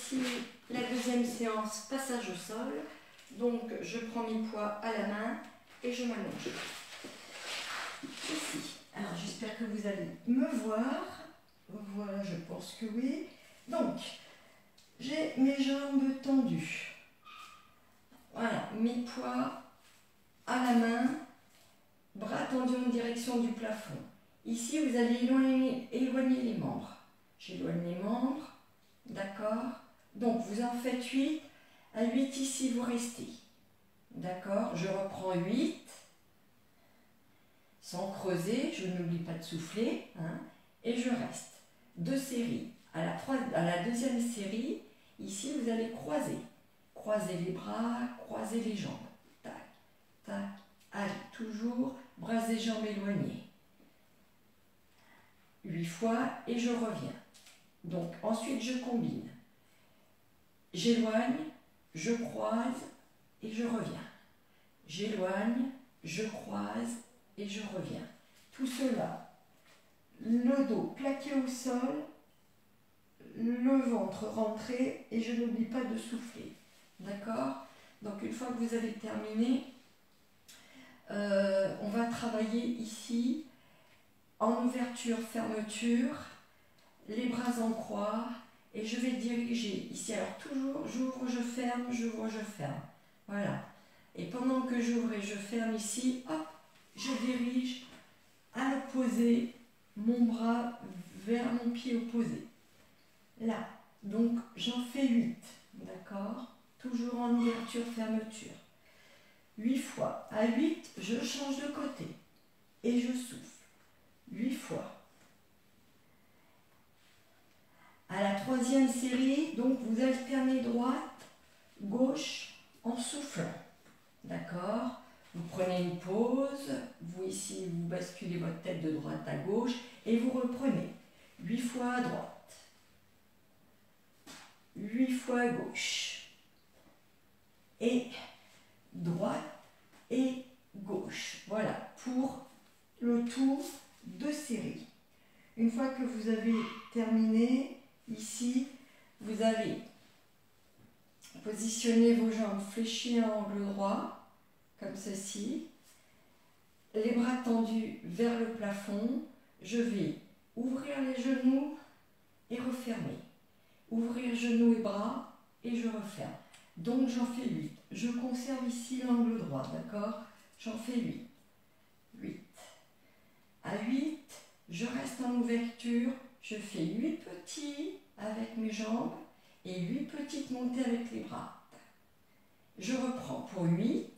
ici la deuxième séance passage au sol. Donc je prends mes poids à la main et je m'allonge. Ici. Alors j'espère que vous allez me voir. Voilà, je pense que oui. Donc, j'ai mes jambes tendues. Voilà, mes poids à la main, bras tendus en direction du plafond. Ici, vous allez éloigner les membres. J'éloigne les membres, d'accord? Donc, vous en faites 8. À 8 ici, vous restez. D'accord? Je reprends 8. Sans creuser, je n'oublie pas de souffler. Hein, et je reste. 2 séries. À la deuxième série, ici, vous allez croiser. Croiser les bras, croiser les jambes. Tac, tac. Allez, toujours, bras et jambes éloignés. 8 fois et je reviens. Donc, ensuite, je combine. J'éloigne, je croise et je reviens. J'éloigne, je croise et je reviens. Tout cela, le dos plaqué au sol, le ventre rentré et je n'oublie pas de souffler. D'accord? Donc, une fois que vous avez terminé, on va travailler ici en ouverture, fermeture, les bras en croix et je vais diriger ici. Alors, toujours, j'ouvre, je ferme, j'ouvre, je ferme. Voilà. Et pendant que j'ouvre et je ferme ici, hop, je dirige à l'opposé, mon bras vers mon pied opposé. Là, donc j'en fais 8, d'accord? Toujours en ouverture, fermeture. 8 fois. À 8, je change de côté et je souffle. 8 fois. À la troisième série, donc vous alternez droite, gauche en soufflant. D'accord? Vous prenez une pause, vous ici, vous basculez votre tête de droite à gauche et vous reprenez. 8 fois à droite, 8 fois à gauche, et droite et gauche. Voilà, pour le tour de série. Une fois que vous avez terminé, ici, vous allez positionner vos jambes fléchies à angle droit, comme ceci, les bras tendus vers le plafond. Je vais ouvrir les genoux et refermer. Ouvrir genoux et bras et je referme. Donc j'en fais 8. Je conserve ici l'angle droit, d'accord? J'en fais 8. 8. À 8, je reste en ouverture. Je fais 8 petits avec mes jambes et 8 petites montées avec les bras. Je reprends pour 8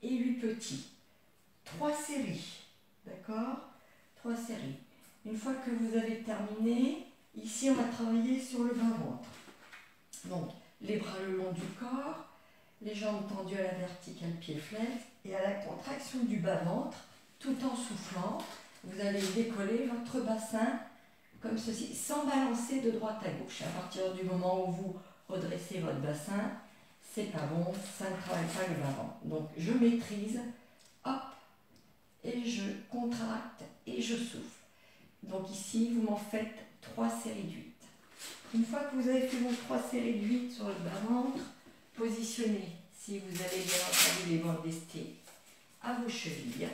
et 8 petits. 3 séries, d'accord? 3 séries. Une fois que vous avez terminé, ici on va travailler sur le bas-ventre. Donc, les bras le long du corps, les jambes tendues à la verticale, pieds flex, et à la contraction du bas-ventre, tout en soufflant, vous allez décoller votre bassin comme ceci, sans balancer de droite à gauche. À partir du moment où vous redressez votre bassin, c'est pas bon, ça ne travaille pas le bas-ventre. Donc, je maîtrise, hop, et je contracte et je souffle. Donc ici, vous m'en faites 3 séries de 8. Une fois que vous avez fait vos 3 séries de 8 sur le bas-ventre, positionnez, si vous avez bien entendu les bandes lestées, à vos chevilles.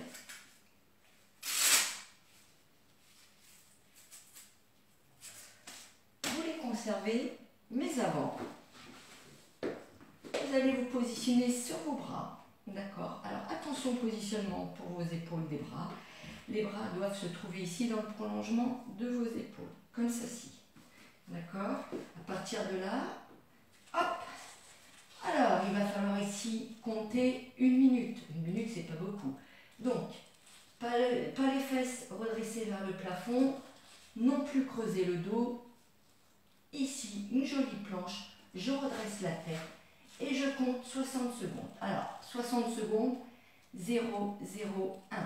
Vous les conservez, mais avant, vous allez vous positionner sur vos bras. D'accord? Alors attention au positionnement pour vos épaules des bras. Les bras doivent se trouver ici dans le prolongement de vos épaules, comme ceci. D'accord? À partir de là, hop! Alors, il va falloir ici compter 1 minute. 1 minute, c'est pas beaucoup. Donc, pas les fesses redressées vers le plafond, non plus creuser le dos. Ici, une jolie planche, je redresse la tête et je compte 60 secondes. Alors, 60 secondes, 0, 0, 1,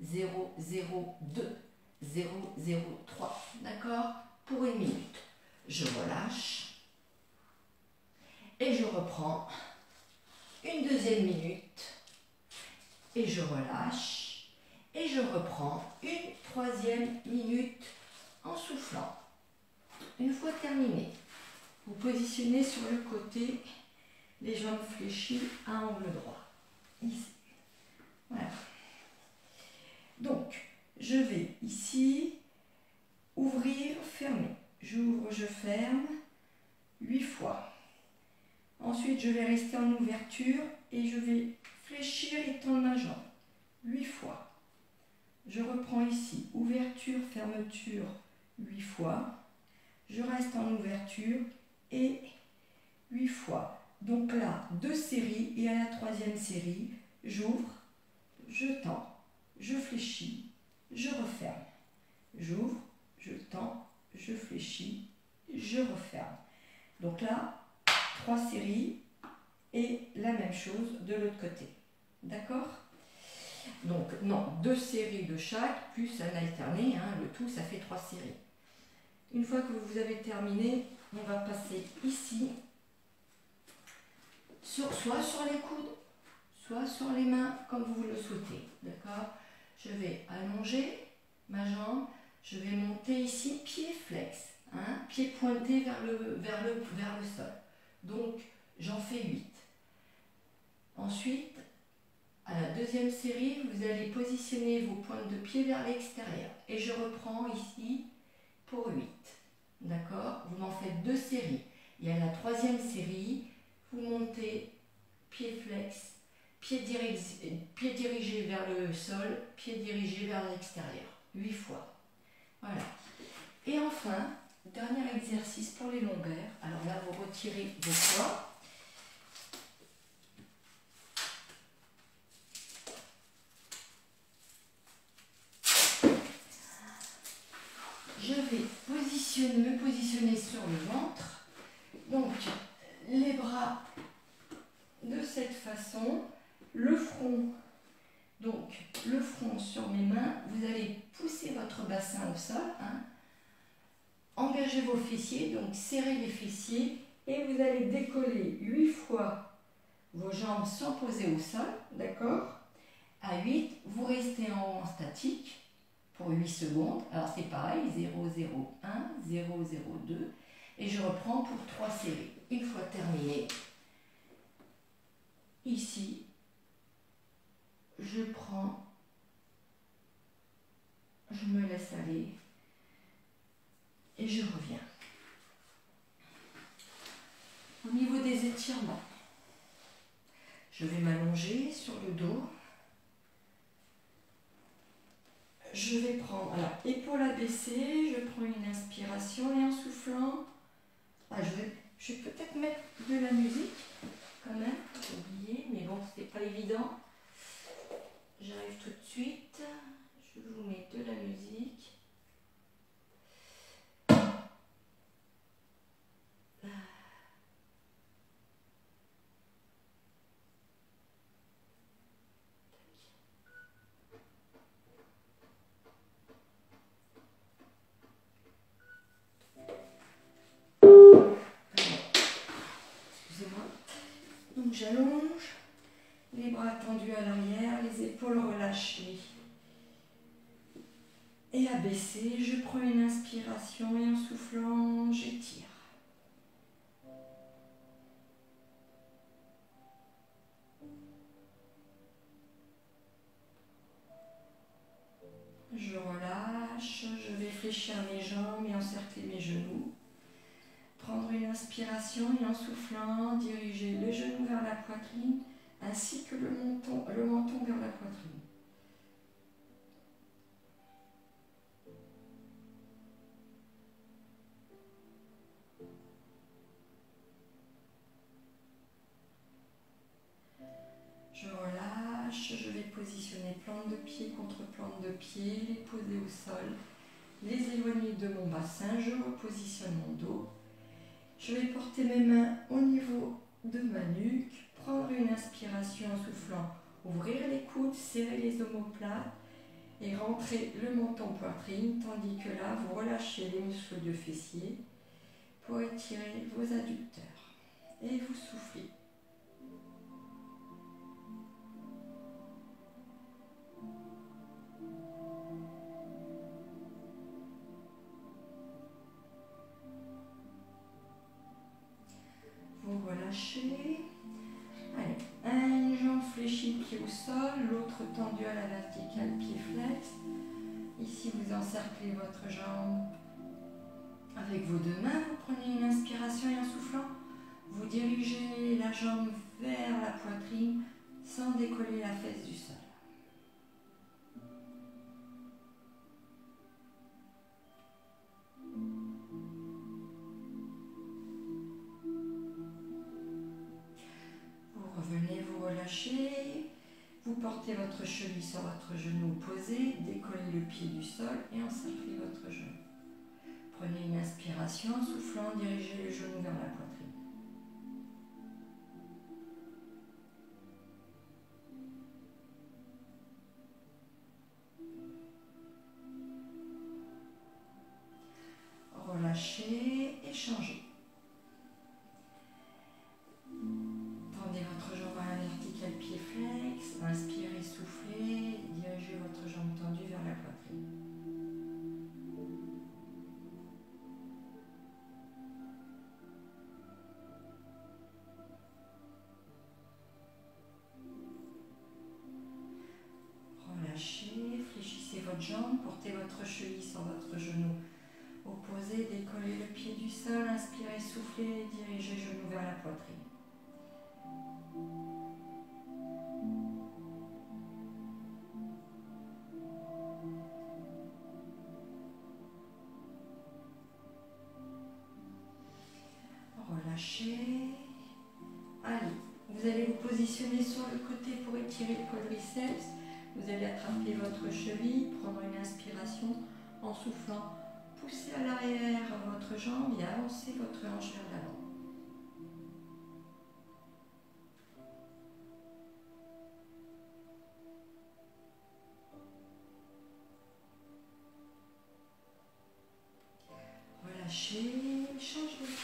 0, 0, 2, 0, 0, 3. D'accord? Pour 1 minute. Je relâche et je reprends une deuxième minute et je relâche et je reprends une troisième minute en soufflant. Une fois terminé, vous positionnez sur le côté, les jambes fléchies à angle droit. Ici. Voilà. Donc, je vais ici ouvrir, fermer. J'ouvre, je ferme 8 fois. Ensuite, je vais rester en ouverture et je vais fléchir et tendre ma jambe 8 fois. Je reprends ici, ouverture, fermeture 8 fois. Je reste en ouverture et 8 fois. Donc là, 2 séries et à la 3e série, j'ouvre, je tends, je fléchis, je referme. J'ouvre, je tends, je fléchis, je referme. Donc là, 3 séries et la même chose de l'autre côté. D'accord? Donc non, 2 séries de chaque, plus un alterné, hein, le tout, ça fait 3 séries. Une fois que vous avez terminé, on va passer ici, soit sur les coudes, soit sur les mains, comme vous le souhaitez. D'accord? Je vais allonger ma jambe, je vais monter ici, pied flex, hein, pied pointé vers le sol. Donc, j'en fais 8. Ensuite, à la 2e série, vous allez positionner vos pointes de pied vers l'extérieur. Et je reprends ici pour 8. D'accord? Vous m'en faites 2 séries. Et à la 3e série, vous montez pied flex, pied dirigé vers le sol, pied dirigé vers l'extérieur. 8 fois. Voilà. Et enfin, dernier exercice pour les lombaires. Alors là, vous retirez vos poids. Je vais me positionner sur le ventre. Donc, les bras de cette façon, le front, donc le front sur mes mains, vous allez pousser votre bassin au sol, hein. Engagez vos fessiers, donc serrez les fessiers et vous allez décoller 8 fois vos jambes sans poser au sol, d'accord? À 8, vous restez en statique pour 8 secondes. Alors c'est pareil, 0, 0, 1, 0, 0, 2 et je reprends pour 3 séries. Une fois terminé, ici, je prends, je me laisse aller et je reviens. Au niveau des étirements, je vais m'allonger sur le dos. Je vais prendre, alors, épaule abaissée, je prends une inspiration et en soufflant, je vais peut-être mettre de la musique quand même, j'ai oublié, mais bon, c'est pas évident. J'arrive tout de suite, je vous mets de la musique. Excusez-moi. Donc j'allonge, les bras tendus à l'arrière, les épaules relâchées et abaissées. Je prends une inspiration et en soufflant, j'étire. Je relâche, je vais fléchir mes jambes et encercler mes genoux. Prendre une inspiration et en soufflant, diriger le genou vers la poitrine ainsi que le menton vers la poitrine. Je relâche, je vais positionner plante de pied contre plante de pied, les poser au sol, les éloigner de mon bassin, je repositionne mon dos. Je vais porter mes mains au niveau de ma nuque, prendre une inspiration en soufflant, ouvrir les coudes, serrer les omoplates et rentrer le menton poitrine, tandis que là, vous relâchez les muscles de fessier pour étirer vos adducteurs. Et vous soufflez. relâchez. Allez, une jambe fléchie, pied au sol, l'autre tendue à la verticale, pied flex. Ici, vous encerclez votre jambe avec vos deux mains. Vous prenez une inspiration et en soufflant, vous dirigez la jambe vers la poitrine sans décoller la fesse du sol. Vous revenez, vous relâchez. Vous portez votre cheville sur votre genou opposé, décollez le pied du sol et encerclez votre genou. Prenez une inspiration, en soufflant, dirigez le genou vers la poitrine. Relâchez et changez. Tendez votre jambe à la verticale, pied flex. Inspirez, soufflez. Dirigez votre jambe tendue vers la poitrine. Relâchez, fléchissez votre jambe, portez votre cheville sur votre genou opposé, décollez le pied du sol, inspirez, soufflez, dirigez genou vers la poitrine. Relâchez. Allez, vous allez vous positionner sur le côté pour étirer le quadriceps. Vous allez attraper votre cheville, prendre une inspiration en soufflant. Poussez à l'arrière votre jambe et avancez votre hanche vers l'avant. Relâchez, changez.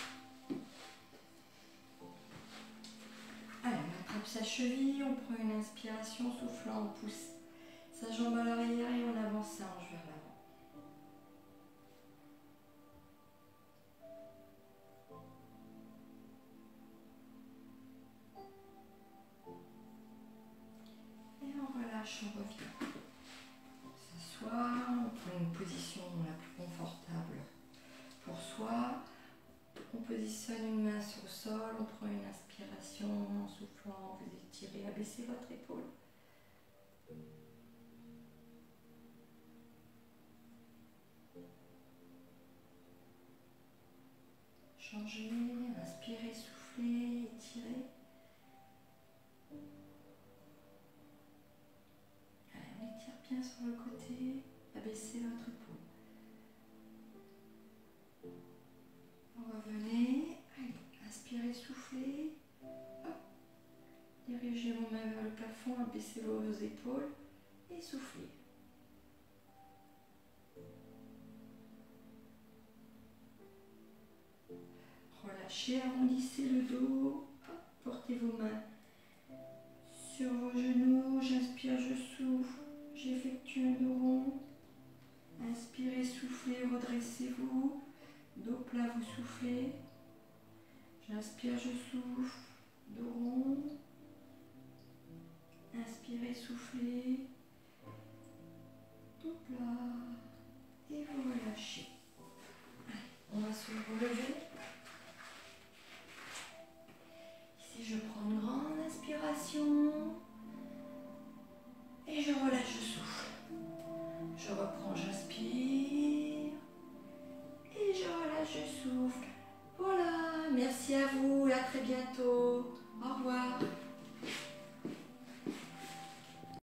Allez, on attrape sa cheville, on prend une inspiration, soufflant, on pousse sa jambe à l'arrière et on avance sa hanche vers l'avant. On revient. S'asseoir, on prend une position la plus confortable pour soi. On positionne une main sur le sol, on prend une inspiration en soufflant, vous étirez, abaissez votre épaule. Changez, inspirez, soufflez, étirez. Bien sur le côté, abaissez votre épaule. Revenez, allez, inspirez, soufflez. Hop. Dirigez vos mains vers le plafond, abaissez vos épaules et soufflez. Relâchez, arrondissez le dos, hop, portez vos mains sur vos genoux, j'inspire, je souffle. J'effectue un dos rond. Inspirez, soufflez, redressez-vous. Dos plat, vous soufflez. J'inspire, je souffle. Dos rond. Inspirez, soufflez. Dos plat. Et vous relâchez. Allez, on va se relever. Ici, je prends une grande inspiration. Et je relâche, je souffle. Je reprends, j'inspire. Et je relâche, je souffle. Voilà, merci à vous et à très bientôt. Au revoir.